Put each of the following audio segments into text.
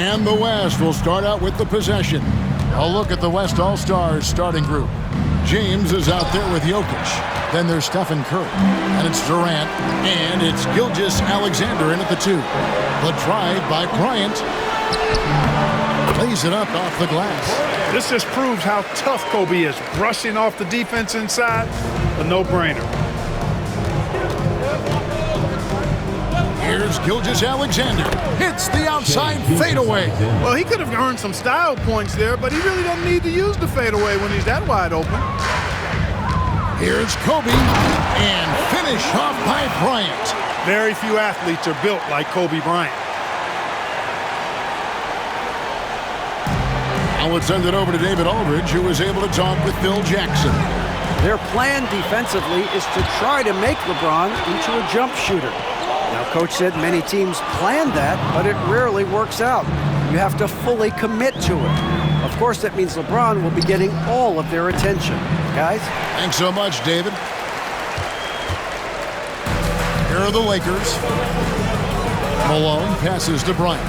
And the West will start out with the possession. A look at the West All-Stars starting group. James is out there with Jokic. Then there's Stephen Curry. And it's Durant. And it's Gilgeous-Alexander in at the 2. The drive by Bryant. Lays it up off the glass. This just proves how tough Kobe is. Brushing off the defense inside, a no-brainer. Here's Gilgeous-Alexander. Hits the outside fadeaway. Well, he could have earned some style points there, but he really doesn't need to use the fadeaway when he's that wide open. Here's Kobe. And finish off by Bryant. Very few athletes are built like Kobe Bryant. Now let's send it over to David Aldridge, who was able to talk with Phil Jackson. Their plan defensively is to try to make LeBron into a jump shooter. Now, Coach said many teams plan that, but it rarely works out. You have to fully commit to it. Of course, that means LeBron will be getting all of their attention. Guys? Thanks so much, David. Here are the Lakers. Malone passes to Bryant.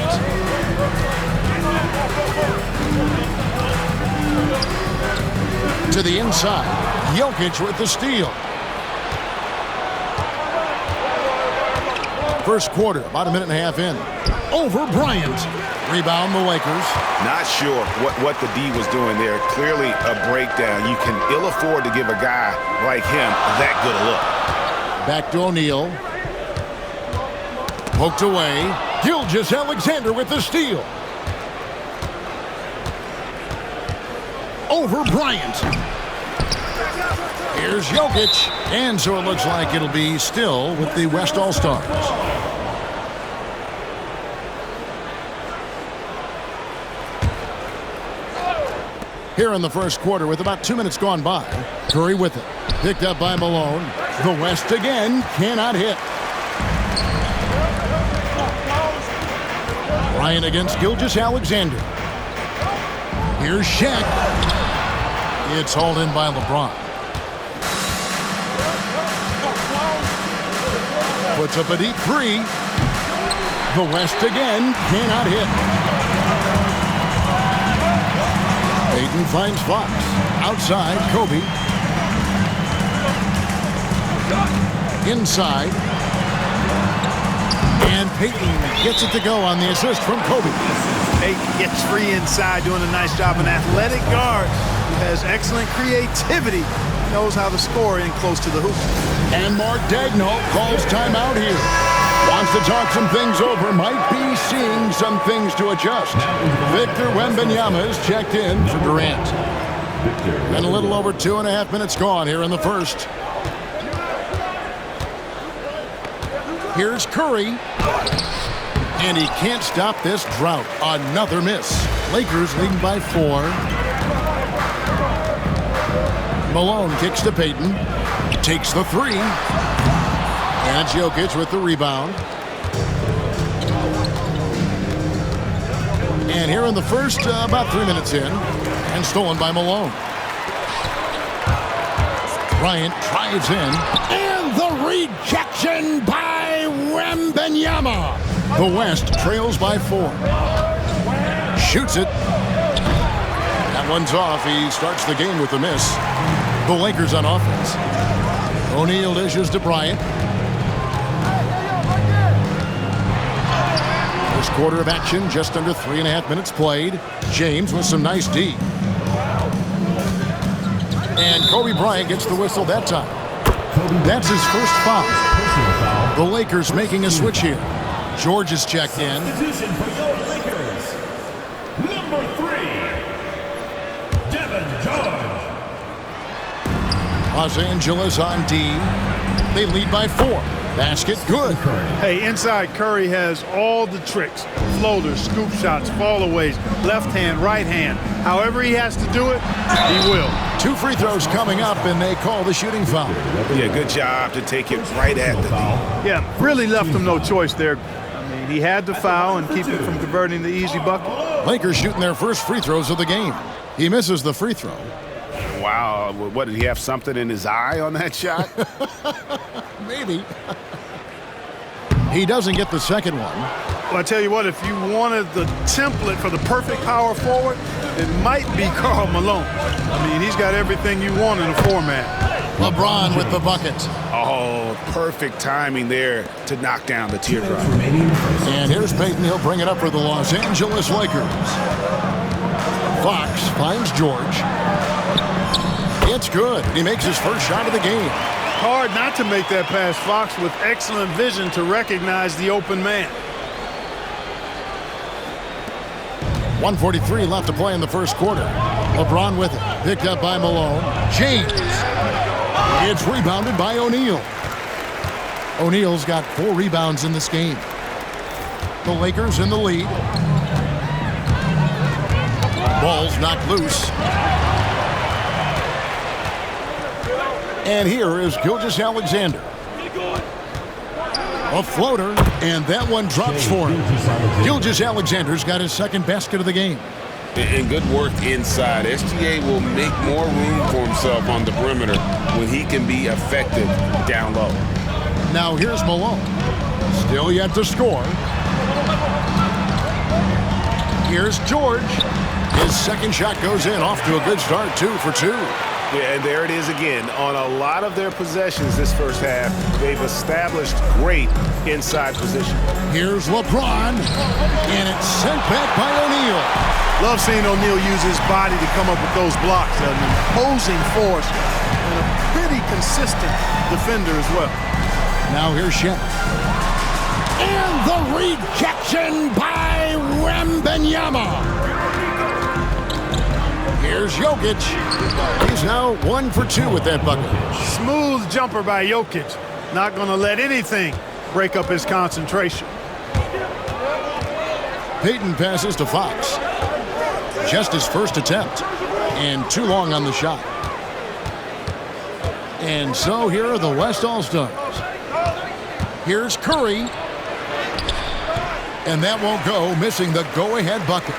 To the inside. Jokic with the steal. First quarter, about a minute and a half in. Over Bryant. Rebound the Lakers. Not sure what the D was doing there. Clearly a breakdown. You can ill afford to give a guy like him that good a look. Back to O'Neal. Poked away. Gilgeous-Alexander with the steal. Over Bryant. Here's Jokic. And so it looks like it'll be still with the West All-Stars. Here in the first quarter with about 2 minutes gone by. Curry with it. Picked up by Malone. The West again cannot hit. Bryant against Gilgeous-Alexander. Here's Shaq. It's hauled in by LeBron. Puts up a deep 3. The West again cannot hit. Payton finds Fox. Outside, Kobe. Inside. And Payton gets it to go on the assist from Kobe. Payton gets free inside, doing a nice job. An athletic guard who has excellent creativity. Knows how to score in close to the hoop. And Mark Daigneault calls timeout here. Wants to talk some things over. Might be seeing some things to adjust. Victor Wembanyama is checked in for Durant. And a little over 2.5 minutes gone here in the first. Here's Curry. And he can't stop this drought. Another miss. Lakers leading by 4. Malone kicks to Payton. Takes the 3. And it's Jokic with the rebound. And here in the first, about 3 minutes in. And stolen by Malone. Bryant drives in. And the rejection by Wembanyama. The West trails by 4. Shoots it. That one's off. He starts the game with a miss. The Lakers on offense. O'Neal dishes to Bryant. First quarter of action, just under 3.5 minutes played. James with some nice D. And Kobe Bryant gets the whistle that time. That's his first foul. The Lakers making a switch here. George is checked in. Substitution for your Lakers. Number 3, Devin George. Los Angeles on D. They lead by 4. Basket good. Hey, inside Curry has all the tricks. Floaters, scoop shots, fallaways, left hand, right hand. However he has to do it, he will. 2 free throws coming up, and they call the shooting foul. Yeah, good job to take it right at the D. Yeah, really left him no choice there. I mean, he had to foul and keep it from converting the easy bucket. Lakers shooting their first free throws of the game. He misses the free throw. Wow, what, did he have something in his eye on that shot? Maybe. He doesn't get the second one. Well, I tell you what, if you wanted the template for the perfect power forward, it might be Karl Malone. I mean, he's got everything you want in a format. LeBron with the bucket. Oh, perfect timing there to knock down the teardrop. And here's Payton. He'll bring it up for the Los Angeles Lakers. Fox finds George. It's good. He makes his first shot of the game. Hard not to make that pass. Fox with excellent vision to recognize the open man. 1:43 left to play in the first quarter. LeBron with it. Picked up by Malone. James. It's rebounded by O'Neal. O'Neal's got 4 rebounds in this game. The Lakers in the lead. Ball's knocked loose. And here is Gilgeous-Alexander. A floater, and that one drops for him. Gilgeous-Alexander's got his second basket of the game. And good work inside. SGA will make more room for himself on the perimeter when he can be effective down low. Now here's Malone. Still yet to score. Here's George. His second shot goes in. Off to a good start, 2 for 2. Yeah, and there it is again. On a lot of their possessions this first half, they've established great inside position. Here's LeBron, and it's sent back by O'Neal. Love seeing O'Neal use his body to come up with those blocks. An imposing force and a pretty consistent defender as well. Now here's Shaq. And the rejection by Wembanyama. Here's Jokic. He's now 1 for 2 with that bucket. Smooth jumper by Jokic. Not going to let anything break up his concentration. Payton passes to Fox. Just his first attempt. And too long on the shot. And so here are the West All-Stars. Here's Curry. And that won't go, missing the go-ahead bucket.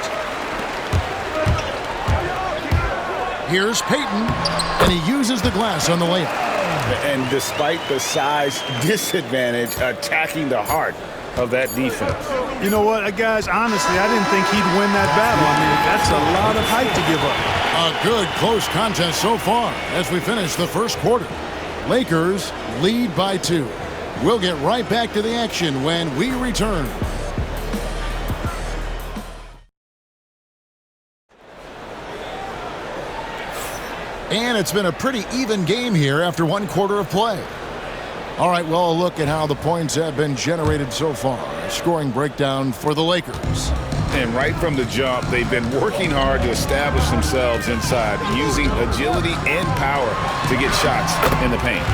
Here's Payton, and he uses the glass on the layup. And despite the size disadvantage, attacking the heart of that defense. You know what, guys, honestly, I didn't think he'd win that battle. I mean, that's a lot of height to give up. A good close contest so far as we finish the first quarter. Lakers lead by 2. We'll get right back to the action when we return. And it's been a pretty even game here after 1 quarter of play. All right, well, a look at how the points have been generated so far. A scoring breakdown for the Lakers. And right from the jump, they've been working hard to establish themselves inside, using agility and power to get shots in the paint.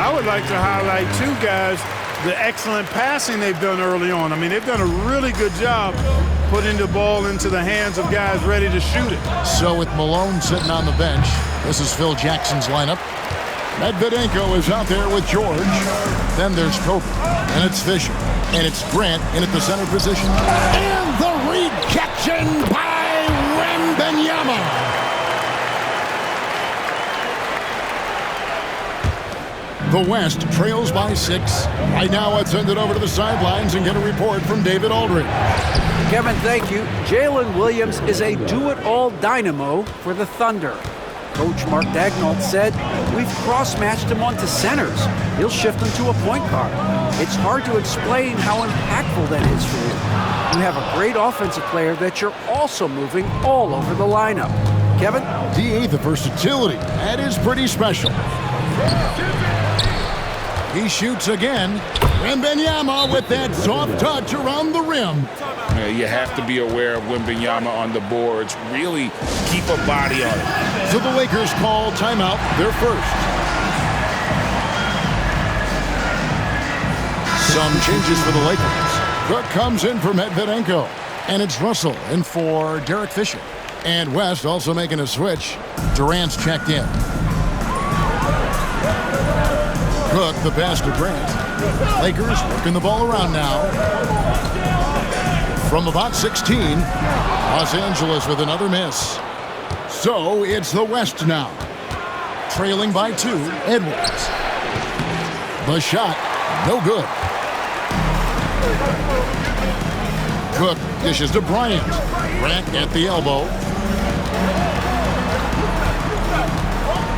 I would like to highlight, too, guys, the excellent passing they've done early on. I mean, they've done a really good job putting the ball into the hands of guys ready to shoot it. So with Malone sitting on the bench, this is Phil Jackson's lineup. Medvedenko is out there with George. Then there's Kobe, and it's Fisher, and it's Grant in at the center position. And the rejection by Wembanyama. The West trails by 6. Right now, let's send it over to the sidelines and get a report from David Aldridge. Kevin, thank you. Jalen Williams is a do-it-all dynamo for the Thunder. Coach Mark Daigneault said, "We've cross-matched him onto centers. He'll shift him to a point guard. It's hard to explain how impactful that is for you. You have a great offensive player that you're also moving all over the lineup." Kevin? DA, the versatility. That is pretty special. He shoots again. Wembanyama with that soft touch around the rim. You have to be aware of Wembanyama on the boards. Really keep a body on it. So the Lakers call timeout, their first. Some changes for the Lakers. Cook comes in for Medvedenko. And it's Russell in for Derek Fisher. And West also making a switch. Durant's checked in. Cook, the pass to Grant. Lakers working the ball around now. From about 16, Los Angeles with another miss. So it's the West now. Trailing by 2, Edwards. The shot, no good. Cook dishes to Bryant. Grant at the elbow.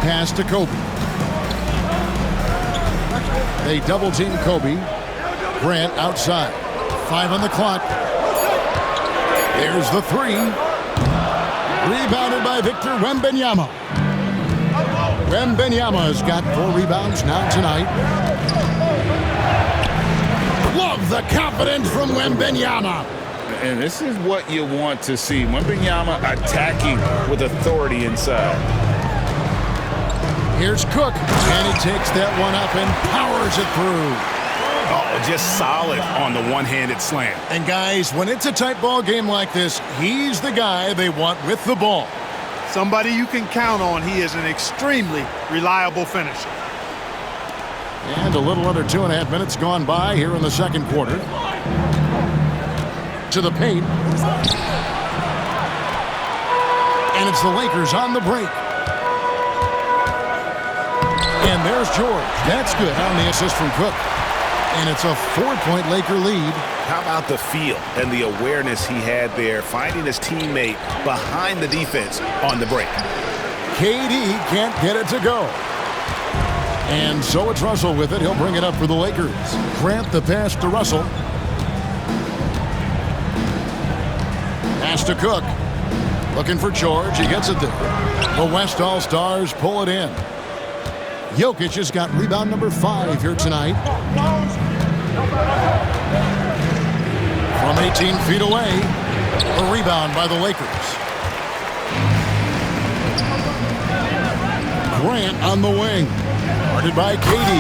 Pass to Kobe. They double team Kobe. Grant outside. 5 on the clock. There's the 3. Rebounded by Victor Wembanyama. Wembanyama has got 4 rebounds now tonight. Love the confidence from Wembanyama. And this is what you want to see. Wembanyama attacking with authority inside. Here's Cook, and he takes that one up and powers it through. Oh, just solid on the one-handed slam. And guys, when it's a tight ball game like this, he's the guy they want with the ball. Somebody you can count on. He is an extremely reliable finisher. And a little under 2.5 minutes gone by here in the second quarter. To the paint. And it's the Lakers on the break. And there's George. That's good on the assist from Cook. And it's a 4-point Laker lead. How about the feel and the awareness he had there, finding his teammate behind the defense on the break. KD can't get it to go. And so it's Russell with it. He'll bring it up for the Lakers. Grant the pass to Russell. Pass to Cook. Looking for George. He gets it there. The West All-Stars pull it in. Jokic has got rebound number 5 here tonight. From 18 feet away, a rebound by the Lakers. Grant on the wing. Guarded by KD.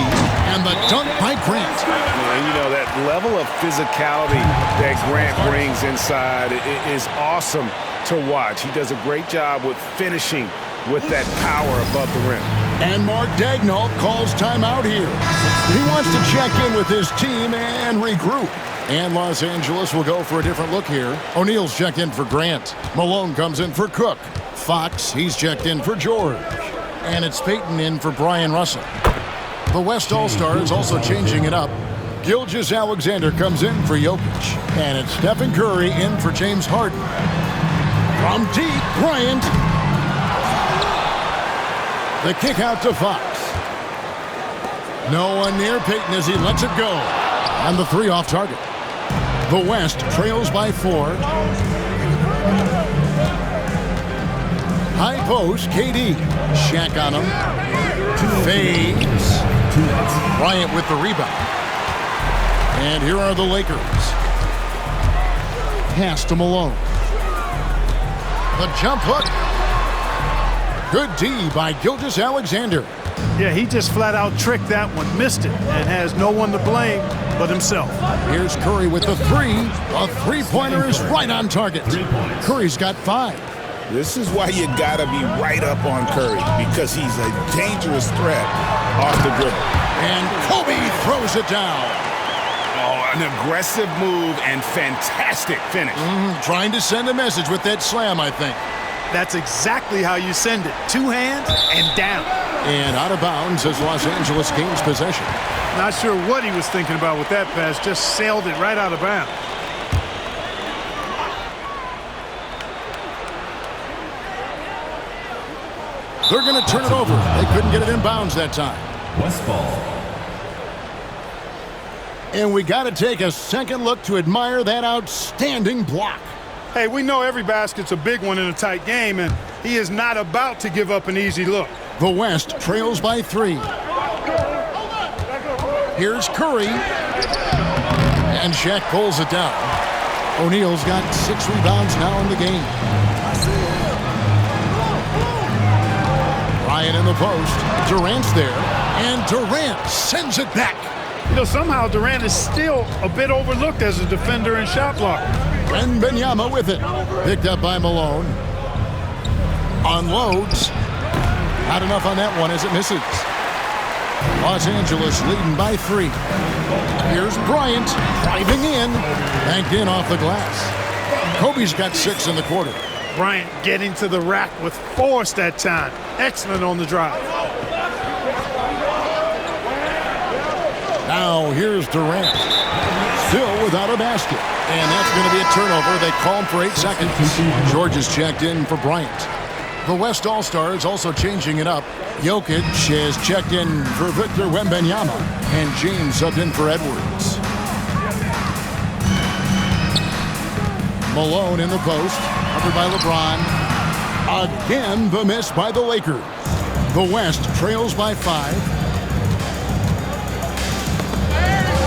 And the dunk by Grant. And you know, that level of physicality that Grant brings inside is awesome to watch. He does a great job with finishing with that power above the rim. And Mark Daigneault calls timeout here. He wants to check in with his team and regroup. And Los Angeles will go for a different look here. O'Neal's checked in for Grant. Malone comes in for Cook. Fox, he's checked in for George. And it's Payton in for Brian Russell. The West All-Stars also changing it up. Gilgeous-Alexander comes in for Jokic. And it's Stephen Curry in for James Harden. From deep, Bryant. The kick out to Fox. No one near Payton as he lets it go. And the 3 off target. The West trails by 4. High post, KD. Shaq on him. Fades. Bryant with the rebound. And here are the Lakers. Pass to Malone. The jump hook. Good D by Gilgeous-Alexander. Yeah, he just flat out tricked that one, missed it, and has no one to blame but himself. Here's Curry with the 3. A 3-pointer is right on target. Curry's got 5. This is why you gotta be right up on Curry, because he's a dangerous threat off the dribble. And Kobe throws it down. Oh, an aggressive move and fantastic finish. Trying to send a message with that slam, I think. That's exactly how you send it. 2 hands and down. And out of bounds as Los Angeles gains possession. Not sure what he was thinking about with that pass. Just sailed it right out of bounds. They're going to turn it over. They couldn't get it in bounds that time. West ball. And we got to take a second look to admire that outstanding block. Hey, we know every basket's a big one in a tight game, and he is not about to give up an easy look. The West trails by 3. Here's Curry. And Shaq pulls it down. O'Neal's got 6 rebounds now in the game. Bryant in the post. Durant's there. And Durant sends it back. You know, somehow Durant is still a bit overlooked as a defender and shot blocker. Wembanyama with it. Picked up by Malone. Unloads. Not enough on that one as it misses. Los Angeles leading by 3. Here's Bryant driving in. Banked in off the glass. Kobe's got 6 in the quarter. Bryant getting to the rack with force that time. Excellent on the drive. Now here's Durant. Still without a basket. And that's going to be a turnover. They call him for 8 seconds. George is checked in for Bryant. The West All-Stars also changing it up. Jokic is checked in for Victor Wembanyama, and James subbed in for Edwards. Malone in the post, covered by LeBron. Again, the miss by the Lakers. The West trails by 5.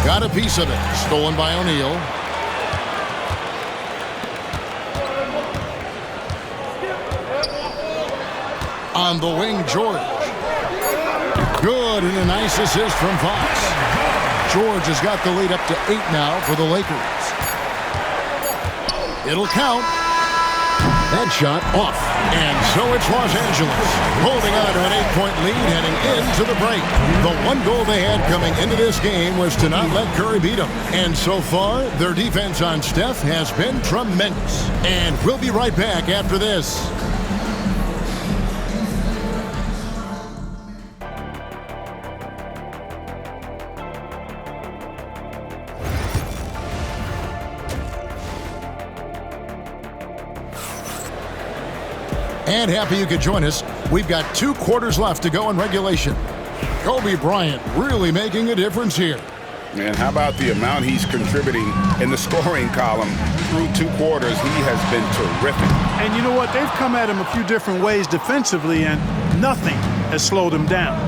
Got a piece of it, stolen by O'Neal. On the wing, George. Good, and a nice assist from Fox. George has got the lead up to 8 now for the Lakers. It'll count. That shot off. And so it's Los Angeles holding on to an 8-point lead heading into the break. The one goal they had coming into this game was to not let Curry beat them. And so far, their defense on Steph has been tremendous. And we'll be right back after this. And happy you could join us. We've got 2 quarters left to go in regulation. Kobe Bryant really making a difference here. And how about the amount he's contributing in the scoring column through 2 quarters? He has been terrific. And you know what? They've come at him a few different ways defensively, and nothing has slowed him down.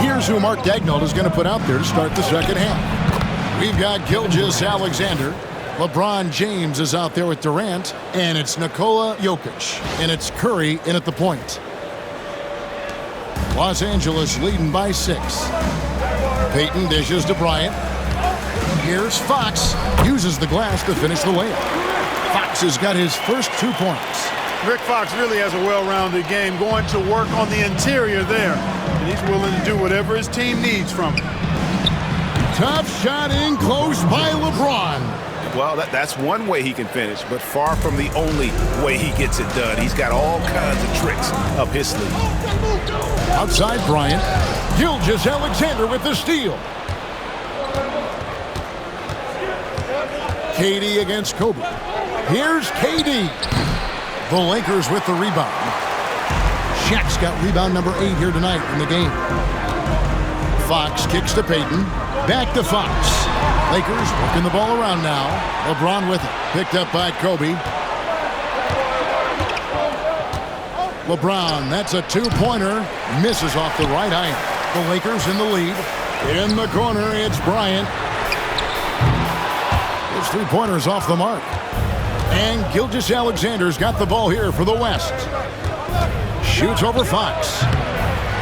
Here's who Mark Daigneault is going to put out there to start the second half. We've got Gilgeous-Alexander. LeBron James is out there with Durant, and it's Nikola Jokic, and it's Curry in at the point. Los Angeles leading by 6. Payton dishes to Bryant. Here's Fox, uses the glass to finish the layup. Fox has got his first 2 points. Rick Fox really has a well-rounded game, going to work on the interior there, and he's willing to do whatever his team needs from him. Tough shot in close by LeBron. Well, that's one way he can finish, but far from the only way he gets it done. He's got all kinds of tricks up his sleeve. Outside Bryant. Gilgeous-Alexander with the steal. KD against Kobe. Here's KD. The Lakers with the rebound. Shaq's got rebound number 8 here tonight in the game. Fox kicks to Payton. Back to Fox. Lakers working the ball around now. LeBron with it. Picked up by Kobe. LeBron, that's a 2-pointer. Misses off the right iron. The Lakers in the lead. In the corner, it's Bryant. His 3-pointer's off the mark. And Gilgeous-Alexander's got the ball here for the West. Shoots over Fox.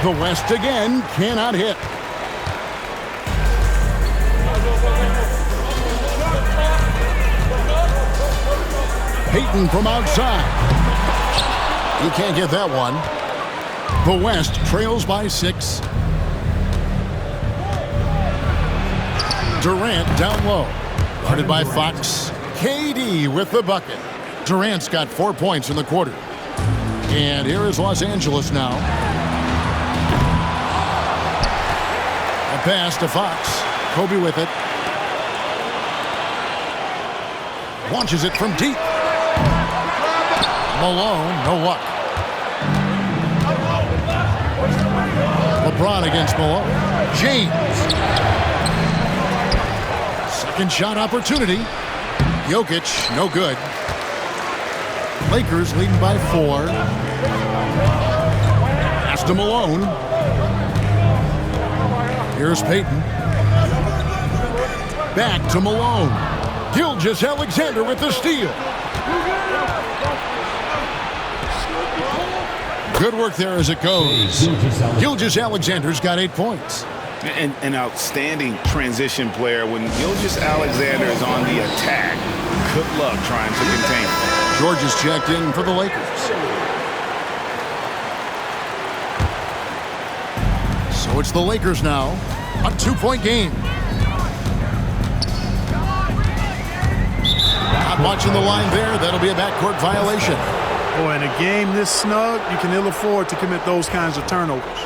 The West again cannot hit. Payton from outside. He can't get that one. The West trails by 6. Durant down low. Guarded by Fox. KD with the bucket. Durant's got 4 points in the quarter. And here is Los Angeles now. A pass to Fox. Kobe with it. Launches it from deep. Malone, no luck. LeBron against Malone. James. Second shot opportunity. Jokic, no good. Lakers leading by 4. Pass to Malone. Here's Payton. Back to Malone. Gilgeous-Alexander with the steal. Good work there as it goes. Gilgeous-Alexander's got 8 points. An outstanding transition player. When Gilgeous-Alexander is on the attack, good luck trying to contain him. George is checked in for the Lakers. So it's the Lakers now. A 2-point game. Not watching the line there. That'll be a backcourt violation. Boy, in a game this snug, you can ill afford to commit those kinds of turnovers.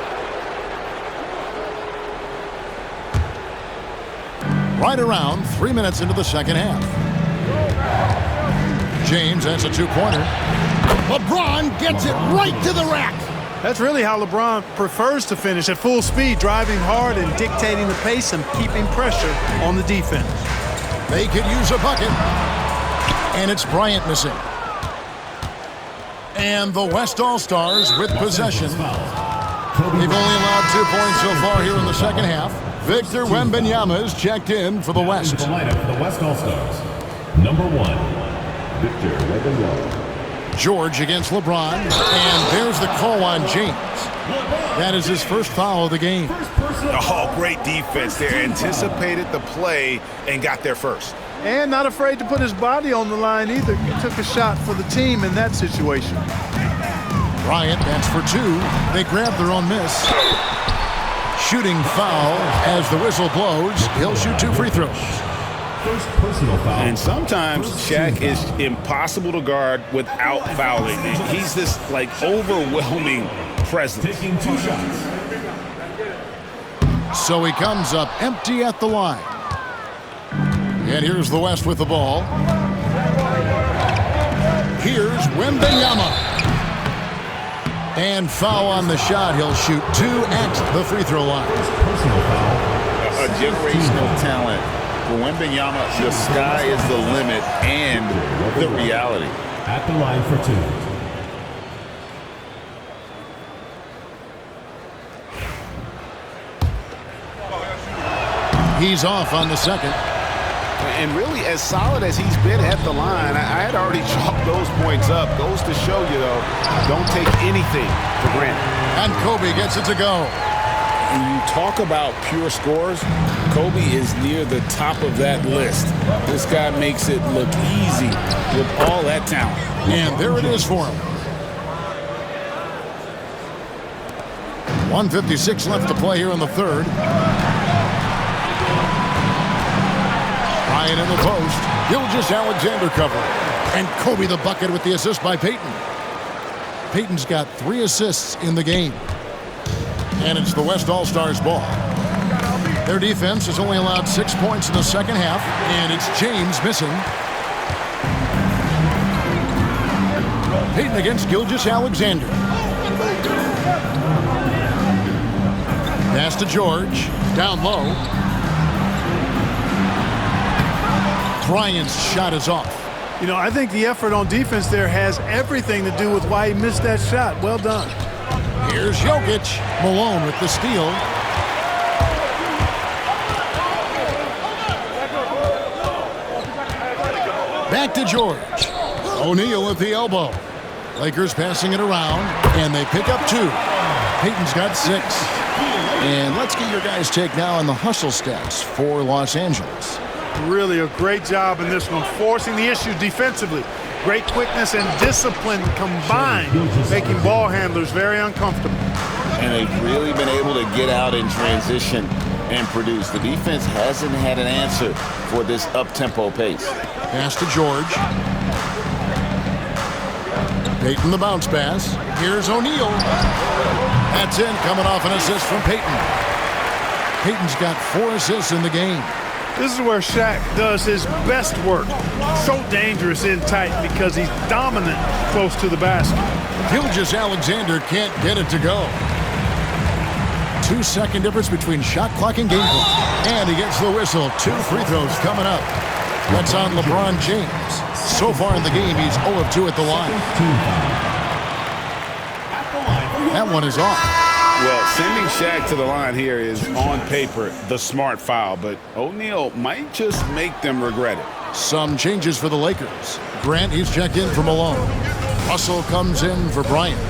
right around 3 minutes into the second half. James, that's a two-pointer. LeBron gets it right to the rack. That's really how LeBron prefers to finish, at full speed, driving hard and dictating the pace and keeping pressure on the defense. They could use a bucket. And it's Bryant missing. And the West All-Stars with possession. They've only allowed 2 points so far here in the second half. Victor Wembanyama is checked in for the West. The lineup for the West All-Stars. Number 1, Victor Wembanyama. George against LeBron, and there's the call on James. That is his first foul of the game. Oh, great defense there. Anticipated the play and got there first. And not afraid to put his body on the line either. He took a shot for the team in that situation. Bryant, that's for two. They grab their own miss. Shooting foul as the whistle blows. He'll shoot 2 free throws. First personal foul. And sometimes Shaq is impossible to guard without fouling. He's this, like, overwhelming presence. Taking 2 shots. So he comes up empty at the line. And here's the West with the ball. Here's Wembanyama. And foul on the shot. He'll shoot 2 at the free throw line. Personal foul. A generational talent. For Wembanyama, the sky is the limit and the reality. At the line for 2. He's off on the second. And really, as solid as he's been at the line, I had already chalked those points up. Goes to show you, though, don't take anything for granted. And Kobe gets it to go. When you talk about pure scores, Kobe is near the top of that list. This guy makes it look easy with all that talent. And there it is for him. 1:56 left to play here in the third. Bryant in the post. Gilgeous-Alexander cover. And Kobe the bucket with the assist by Payton. Payton's got 3 assists in the game. And it's the West All-Stars ball. Their defense has only allowed 6 points in the second half, and it's James missing. Payton against Gilgeous-Alexander. Pass to George, down low. Bryant's shot is off. You know, I think the effort on defense there has everything to do with why he missed that shot. Well done. Here's Jokic. Malone with the steal. Back to George. O'Neal at the elbow. Lakers passing it around, and they pick up 2. Payton's got 6. And let's get your guys' take now on the hustle stats for Los Angeles. Really a great job in this one, forcing the issue defensively. Great quickness and discipline combined, making ball handlers very uncomfortable. And they've really been able to get out in transition and produce. The defense hasn't had an answer for this up-tempo pace. Pass to George. Payton the bounce pass. Here's O'Neal. That's in, coming off an assist from Payton. Payton's got 4 assists in the game. This is where Shaq does his best work. So dangerous in tight because he's dominant close to the basket. Gilgeous-Alexander can't get it to go. 2-second difference between shot clock and game clock. And he gets the whistle. 2 free throws coming up. That's on LeBron James. So far in the game, he's 0 of 2 at the line. That one is off. Well, sending Shaq to the line here is, on paper, the smart foul, but O'Neal might just make them regret it. Some changes for the Lakers. Grant, he's checked in for Malone. Russell comes in for Bryant.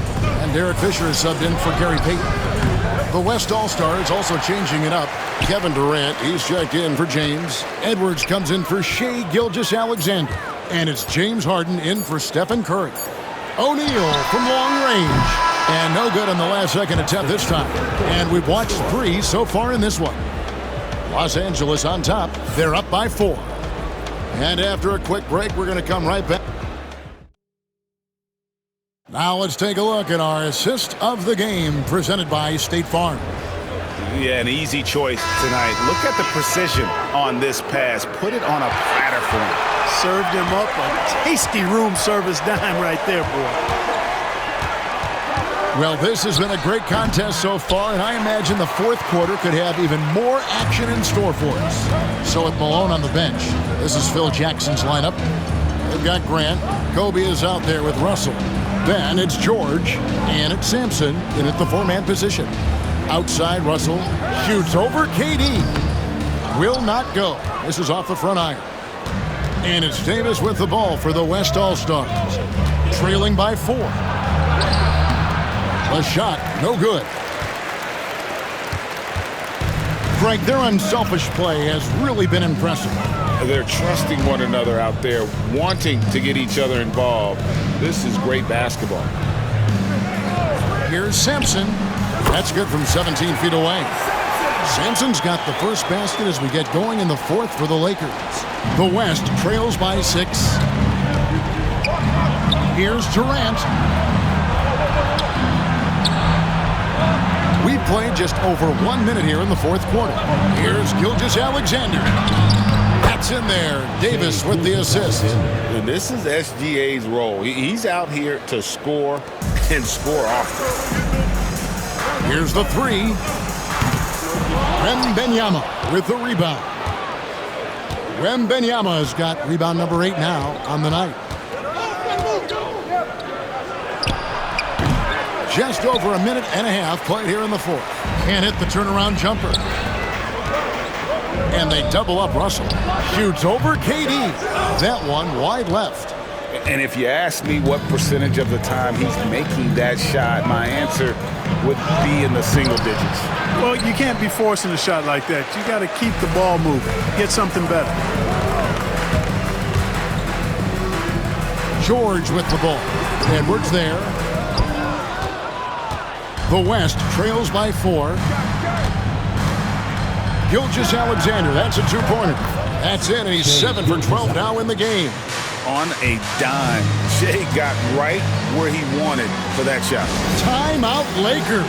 And Derek Fisher is subbed in for Gary Payton. The West All-Stars also changing it up. Kevin Durant, he's checked in for James. Edwards comes in for Shai Gilgeous-Alexander. And it's James Harden in for Stephen Curry. O'Neal from long range. And no good on the last second attempt this time. And we've watched 3 so far in this one. Los Angeles on top. They're up by 4. And after a quick break, we're going to come right back. Now let's take a look at our assist of the game presented by State Farm. Yeah, an easy choice tonight. Look at the precision on this pass. Put it on a platter for him. Served him up a tasty room service dime right there, boy. Well, this has been a great contest so far, and I imagine the fourth quarter could have even more action in store for us. So with Malone on the bench, this is Phil Jackson's lineup. They've got Grant. Kobe is out there with Russell. Then it's George, and it's Sampson in at the four-man position. Outside, Russell shoots over KD. Will not go. This is off the front iron. And it's Davis with the ball for the West All-Stars. Trailing by 4. The shot, no good. Frank, their unselfish play has really been impressive. They're trusting one another out there, wanting to get each other involved. This is great basketball. Here's Sampson. That's good from 17 feet away. Sampson's got the first basket as we get going in the fourth for the Lakers. The West trails by 6. Here's Durant. We've played just over 1 minute here in the fourth quarter. Here's Gilgeous-Alexander. That's in there. Davis with the assist. And this is SGA's role. He's out here to score and score often. Here's the 3. Wembanyama with the rebound. Wembanyama has got rebound number 8 now on the night. Just over a minute and a half played here in the fourth. Can't hit the turnaround jumper. And they double up Russell. Shoots over KD. That one wide left. And if you ask me what percentage of the time he's making that shot, my answer would be in the single digits. Well, you can't be forcing a shot like that. You got to keep the ball moving. Get something better. George with the ball. Edwards there. The West trails by 4. Gilgeous-Alexander, that's a 2-pointer. That's in, and he's 7 for 12 now in the game. On a dime, Shea got right where he wanted for that shot. Timeout Lakers.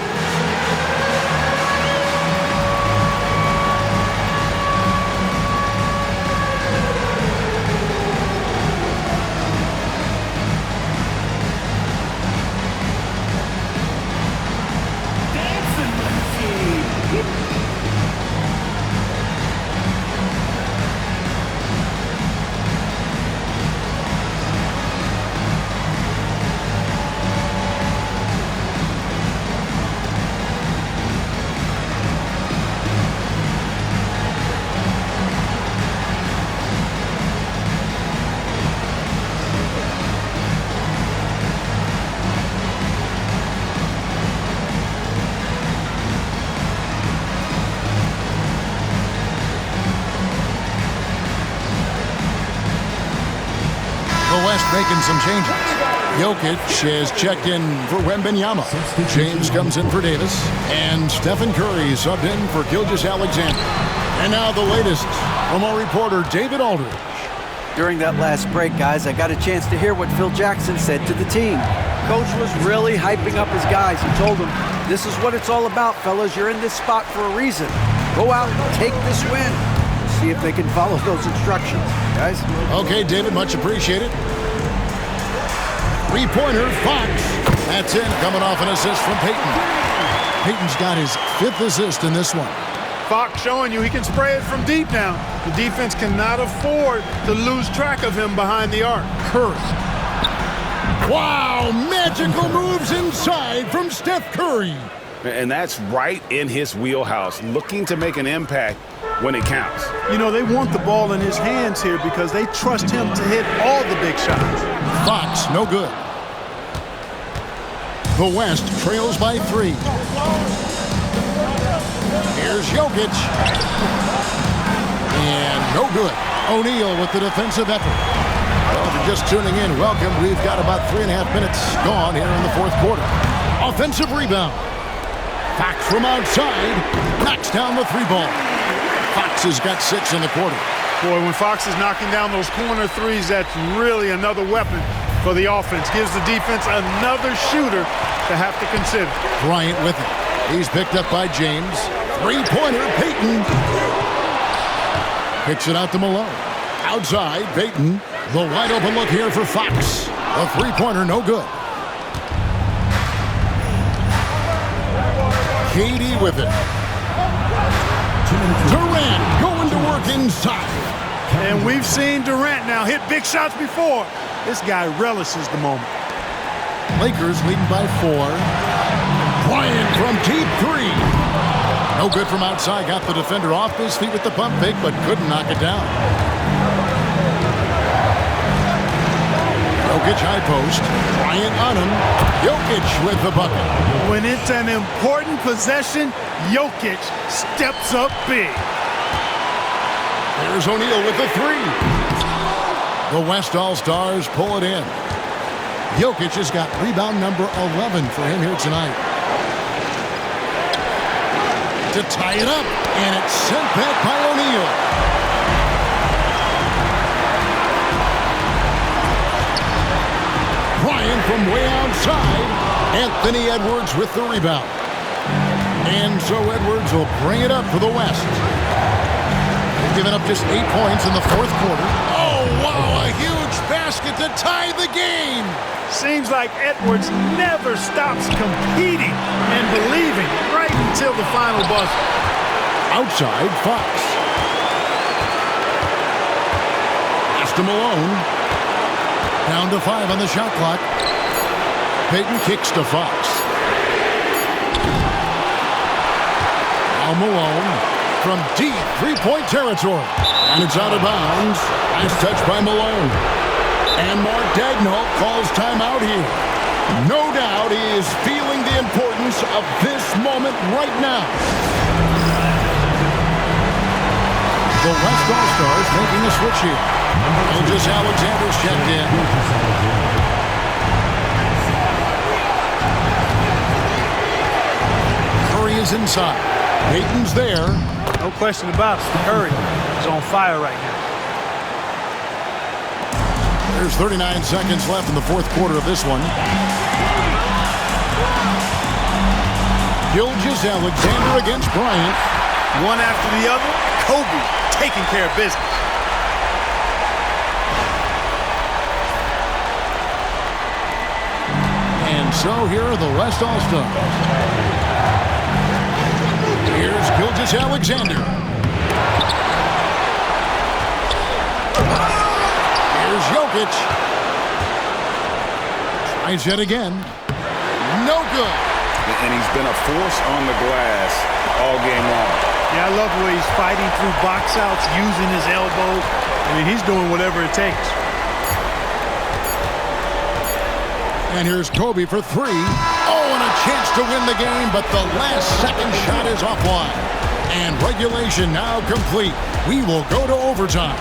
Making some changes. Jokic has checked in for Wembanyama. James comes in for Davis. And Stephen Curry subbed in for Gilgeous-Alexander. And now the latest from our reporter, David Aldridge. During that last break, guys, I got a chance to hear what Phil Jackson said to the team. Coach was really hyping up his guys. He told them, this is what it's all about, fellas. You're in this spot for a reason. Go out and take this win. See if they can follow those instructions, guys. Okay, David, much appreciated. 3-pointer, Fox. That's in, coming off an assist from Payton. Payton's got his 5th assist in this one. Fox showing you he can spray it from deep now. The defense cannot afford to lose track of him behind the arc. Curry. Wow, magical moves inside from Steph Curry. And that's right in his wheelhouse, looking to make an impact when it counts. You know, they want the ball in his hands here because they trust him to hit all the big shots. Fox, no good. The West trails by 3. Here's Jokic. And no good. O'Neal with the defensive effort. Well, if you're just tuning in, welcome. We've got about 3.5 minutes gone here in the fourth quarter. Offensive rebound. Fox from outside knocks down the 3-ball. Fox has got 6 in the quarter. Boy, when Fox is knocking down those corner threes, that's really another weapon for the offense. Gives the defense another shooter to have to consider. Bryant with it. He's picked up by James. Three-pointer, Payton. Kicks it out to Malone. Outside, Payton. The wide open look here for Fox. A three-pointer, no good. Katie with it. Durant going to work inside. And we've seen Durant now hit big shots before. This guy relishes the moment. Lakers leading by 4. Bryant from deep 3. No good from outside. Got the defender off his feet with the pump fake, but couldn't knock it down. Jokic high post. Bryant on him. Jokic with the bucket. When it's an important possession, Jokic steps up big. There's O'Neal with the 3. The West All-Stars pull it in. Jokic has got rebound number 11 for him here tonight. To tie it up, and it's sent back by O'Neal. Bryant from way outside. Anthony Edwards with the rebound. And so Edwards will bring it up for the West. They've given up just 8 points in the fourth quarter. Oh, wow, a huge basket to tie the game. Seems like Edwards never stops competing and believing right until the final buzzer. Outside, Fox. Pass to Malone. Down to 5 on the shot clock. Payton kicks to Fox. Now Malone from deep three-point territory. And it's out of bounds. Nice touch by Malone. And Mark Daigneault calls timeout here. No doubt he is feeling the importance of this moment right now. The West All-Stars making a switch here. Gilgeous-Alexander's checked in. Curry is inside. Payton's there. No question about it. Curry is on fire right now. There's 39 seconds left in the fourth quarter of this one. Gilgeous-Alexander against Bryant. One after the other, Kobe taking care of business. And so here are the West All-Stars. Here's Gilgeous-Alexander. Here's Jokic. Tries yet again. No good. And he's been a force on the glass all game long. Yeah, I love the way he's fighting through box outs, using his elbow. I mean, he's doing whatever it takes. And here's Kobe for 3. Oh, and a chance to win the game, but the last second shot is offline. And regulation now complete. We will go to overtime.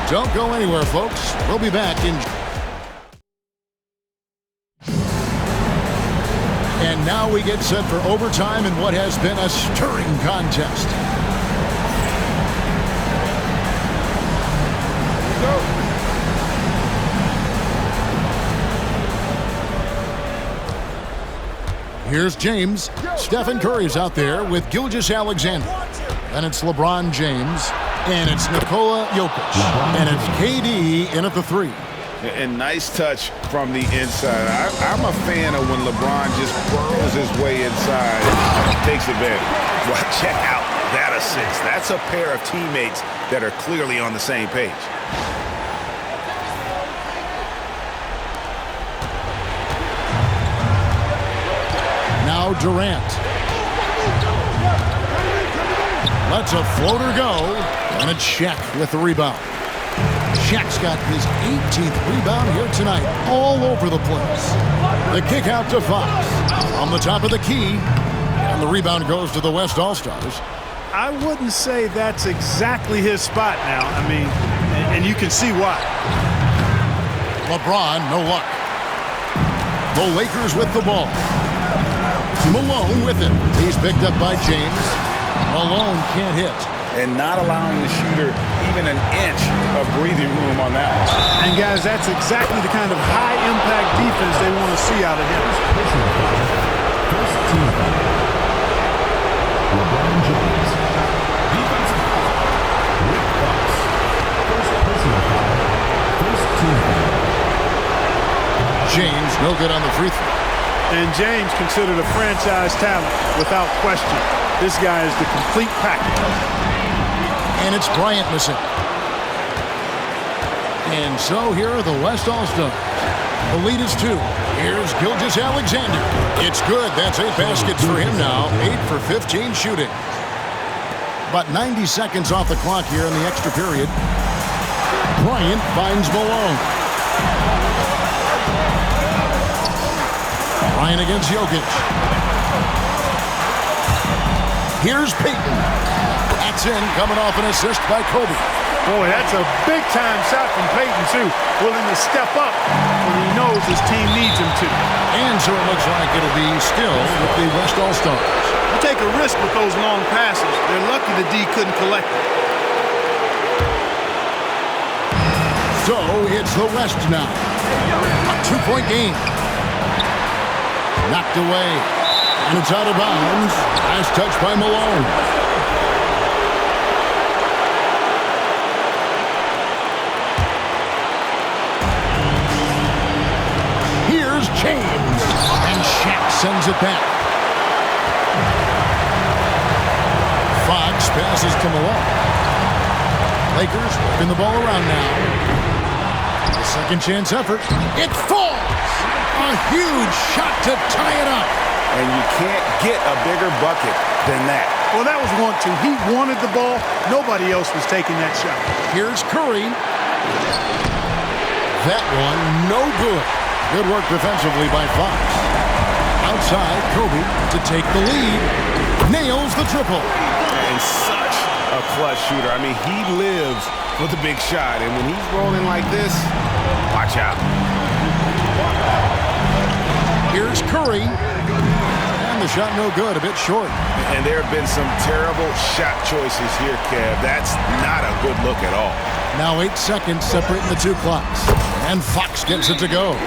Don't go anywhere, folks. We'll be back in... And now we get set for overtime in what has been a stirring contest. Here's James. Stephen Curry's out there with Gilgeous-Alexander. And it's LeBron James. And it's Nikola Jokic. And it's KD in at the 3. And nice touch from the inside. I'm a fan of when LeBron just burrows his way inside and takes advantage. Well, check out that assist. That's a pair of teammates that are clearly on the same page. Now Durant. Lets a floater go. And it's Shaq with the rebound. Shaq's got his 18th rebound here tonight, all over the place. The kick out to Fox. On the top of the key. And the rebound goes to the West All-Stars. I wouldn't say that's exactly his spot now. I mean, and you can see why. LeBron, no luck. The Lakers with the ball. Malone with it. He's picked up by James. Malone can't hit. And not allowing the shooter even an inch of breathing room on that one. And guys, that's exactly the kind of high-impact defense they want to see out of him. LeBron James. Defensive foul. Rick Fox. First personal foul. First team foul. James no good on the free throw. And James considered a franchise talent without question. This guy is the complete package. And it's Bryant missing. And so here are the West All-Stars. The lead is 2. Here's Gilgeous-Alexander. It's good. That's 8 baskets for him now. 8 for 15 shooting. About 90 seconds off the clock here in the extra period. Bryant finds Malone. Bryant against Jokic. Here's Payton. That's in, coming off an assist by Kobe. Boy, that's a big-time shot from Payton, too. Willing to step up when he knows his team needs him to. And so it looks like it'll be still with the West All-Stars. You take a risk with those long passes. They're lucky the D couldn't collect it. So it's the West now. A 2-point game. Knocked away. And it's out of bounds. Last touch by Malone. Here's James. And Shaq sends it back. Fox passes to Malone. Lakers whipping the ball around now. The second chance effort. It falls. A huge shot to tie it up. And you can't get a bigger bucket than that. Well, that was 1-2. He wanted the ball. Nobody else was taking that shot. Here's Curry. That one, no good. Good work defensively by Fox. Outside, Kobe to take the lead. Nails the triple. And such a clutch shooter. I mean, he lives for the big shot. And when he's rolling like this, watch out. Here's Curry. And the shot no good, a bit short. And there have been some terrible shot choices here, Kev. That's not a good look at all. Now 8 seconds separating the two clocks. And Fox gets it to go.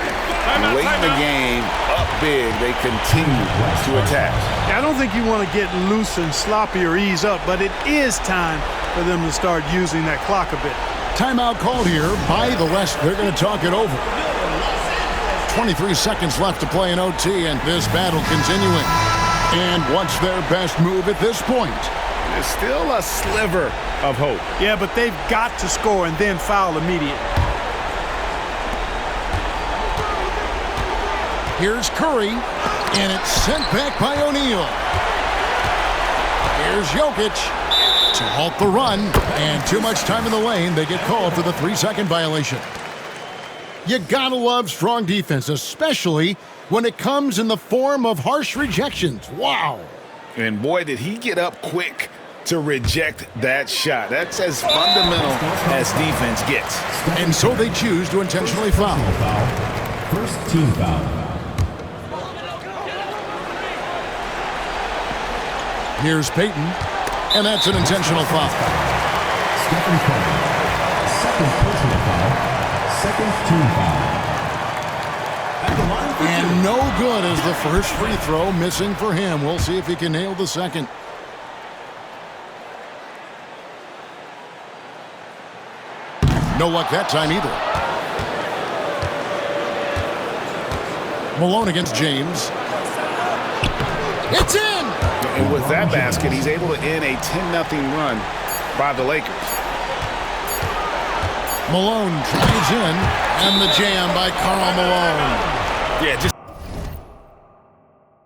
Late in the game, up big, they continue to attack. I don't think you want to get loose and sloppy or ease up, but it is time for them to start using that clock a bit. Timeout called here by the West. They're going to talk it over. 23 seconds left to play in OT, and this battle continuing. And what's their best move at this point? There's still a sliver of hope. Yeah, but they've got to score and then foul immediately. Here's Curry, and it's sent back by O'Neal. Here's Jokic to halt the run, and too much time in the lane. They get called for the 3-second violation. You gotta love strong defense, especially when it comes in the form of harsh rejections. Wow. And boy, did he get up quick to reject that shot. That's as fundamental as defense gets. And so they choose to intentionally foul. First team foul. Here's Payton, and that's an intentional foul. Stephen Curry. Second personal foul. Second team foul. And no good as the first free throw missing for him. We'll see if he can nail the second. No luck that time either. Malone against James. It's in! And with that basket, he's able to end a 10-0 run by the Lakers. Malone drives in, and the jam by Karl Malone. Yeah, just